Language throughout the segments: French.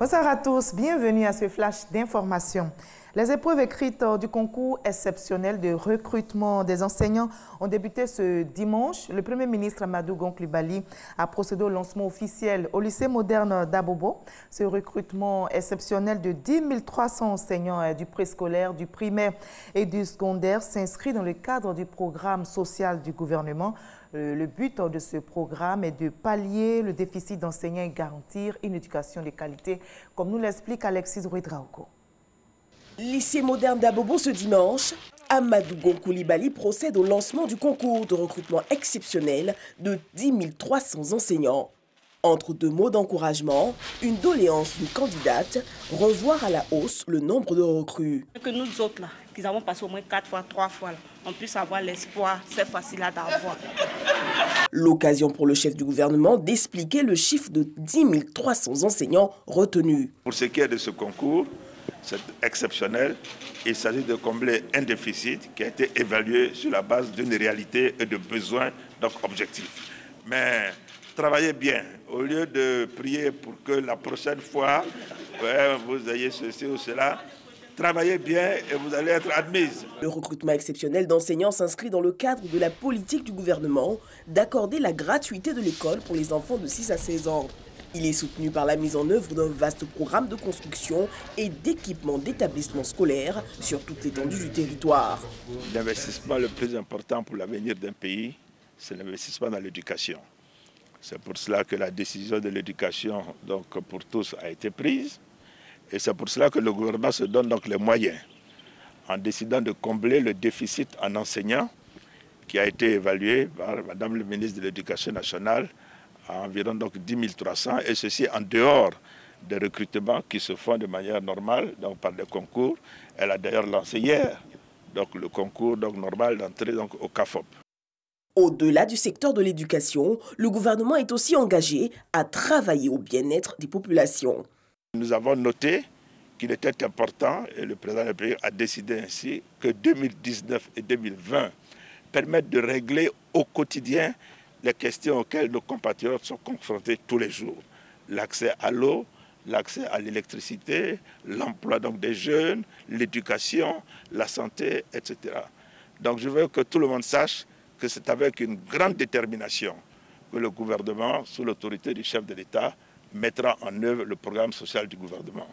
Bonsoir à tous, bienvenue à ce flash d'information. Les épreuves écrites du concours exceptionnel de recrutement des enseignants ont débuté ce dimanche. Le Premier ministre Amadou Gon Coulibaly a procédé au lancement officiel au lycée moderne d'Abobo. Ce recrutement exceptionnel de 10 300 enseignants du préscolaire, du primaire et du secondaire s'inscrit dans le cadre du programme social du gouvernement. Le but de ce programme est de pallier le déficit d'enseignants et garantir une éducation de qualité, comme nous l'explique Alexis Ouedraogo. Lycée moderne d'Abobo ce dimanche, Amadou Gon Coulibaly procède au lancement du concours de recrutement exceptionnel de 10 300 enseignants. Entre deux mots d'encouragement, une doléance d'une candidate, revoir à la hausse le nombre de recrues. Que nous autres, là, qui avons passé au moins 4 fois, 3 fois, là, on puisse avoir l'espoir, c'est facile à d'avoir. L'occasion pour le chef du gouvernement d'expliquer le chiffre de 10 300 enseignants retenus. Pour ce qui est de ce concours, c'est exceptionnel. Il s'agit de combler un déficit qui a été évalué sur la base d'une réalité et de besoins donc objectifs. Mais travaillez bien. Au lieu de prier pour que la prochaine fois, vous ayez ceci ou cela, travaillez bien et vous allez être admise. Le recrutement exceptionnel d'enseignants s'inscrit dans le cadre de la politique du gouvernement d'accorder la gratuité de l'école pour les enfants de 6 à 16 ans. Il est soutenu par la mise en œuvre d'un vaste programme de construction et d'équipement d'établissements scolaires sur toute l'étendue du territoire. L'investissement le plus important pour l'avenir d'un pays, c'est l'investissement dans l'éducation. C'est pour cela que la décision de l'éducation donc pour tous a été prise. Et c'est pour cela que le gouvernement se donne donc les moyens, en décidant de combler le déficit en enseignants qui a été évalué par Madame le ministre de l'Éducation nationale à environ donc 10 300, et ceci en dehors des recrutements qui se font de manière normale, donc par des concours. Elle a d'ailleurs lancé hier donc le concours donc normal d'entrée donc au CAFOP. Au-delà du secteur de l'éducation, le gouvernement est aussi engagé à travailler au bien-être des populations. Nous avons noté qu'il était important, et le président de la République a décidé ainsi, que 2019 et 2020 permettent de régler au quotidien les questions auxquelles nos compatriotes sont confrontés tous les jours. L'accès à l'eau, l'accès à l'électricité, l'emploi donc des jeunes, l'éducation, la santé, etc. Donc je veux que tout le monde sache que c'est avec une grande détermination que le gouvernement, sous l'autorité du chef de l'État, mettra en œuvre le programme social du gouvernement.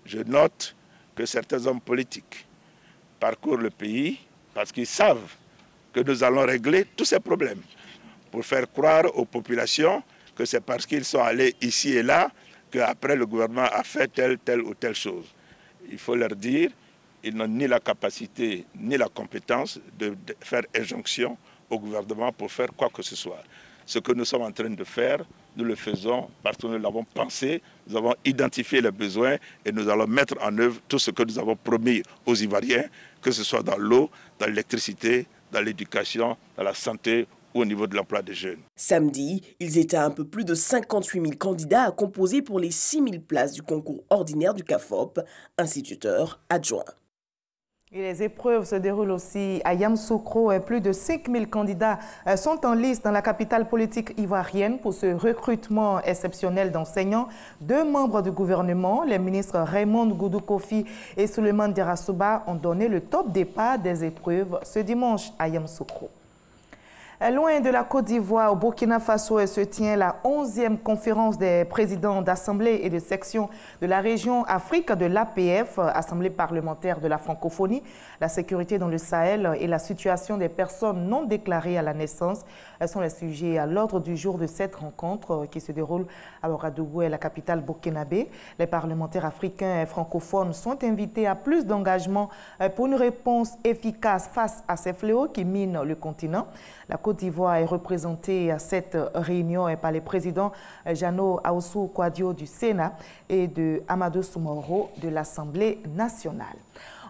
Je note que certains hommes politiques parcourent le pays parce qu'ils savent que nous allons régler tous ces problèmes, pour faire croire aux populations que c'est parce qu'ils sont allés ici et là qu'après le gouvernement a fait telle ou telle chose. Il faut leur dire, ils n'ont ni la capacité ni la compétence de faire injonction au gouvernement pour faire quoi que ce soit. Ce que nous sommes en train de faire, nous le faisons parce que nous l'avons pensé, nous avons identifié les besoins et nous allons mettre en œuvre tout ce que nous avons promis aux Ivoiriens, que ce soit dans l'eau, dans l'électricité, dans l'éducation, dans la santé ou au niveau de l'emploi des jeunes. Samedi, ils étaient un peu plus de 58 000 candidats à composer pour les 6 000 places du concours ordinaire du CAFOP, instituteur adjoint. Et les épreuves se déroulent aussi à Yamoussoukro. Plus de 5 000 candidats sont en lice dans la capitale politique ivoirienne pour ce recrutement exceptionnel d'enseignants. 2 membres du gouvernement, les ministres Raymond Goudou Kofi et Souleymane Diarra-Souba, ont donné le top départ des épreuves ce dimanche à Yamoussoukro. Loin de la Côte d'Ivoire, au Burkina Faso, se tient la 11e conférence des présidents d'assemblée et de section de la région Afrique de l'APF, Assemblée parlementaire de la francophonie. La sécurité dans le Sahel et la situation des personnes non déclarées à la naissance sont les sujets à l'ordre du jour de cette rencontre qui se déroule à Ouagadougou, la capitale burkinabé. Les parlementaires africains et francophones sont invités à plus d'engagement pour une réponse efficace face à ces fléaux qui minent le continent. La Côte d'Ivoire est représentée à cette réunion par les présidents Jeannot Ahoussou Kouadio du Sénat et de Amadou Soumoro de l'Assemblée nationale.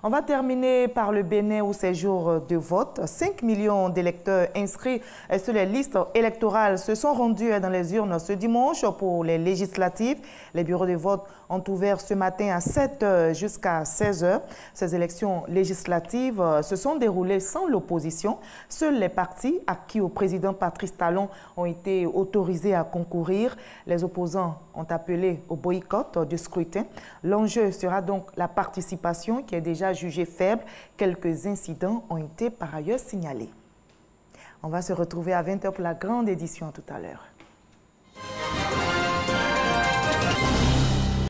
On va terminer par le Bénin où ces jours de vote. 5 millions d'électeurs inscrits sur les listes électorales se sont rendus dans les urnes ce dimanche pour les législatives. Les bureaux de vote ont ouvert ce matin à 7h jusqu'à 16h. Ces élections législatives se sont déroulées sans l'opposition. Seuls les partis acquis au président Patrice Talon ont été autorisés à concourir. Les opposants ont appelé au boycott du scrutin. L'enjeu sera donc la participation qui est déjà jugée faible. Quelques incidents ont été par ailleurs signalés. On va se retrouver à 20h pour la grande édition tout à l'heure.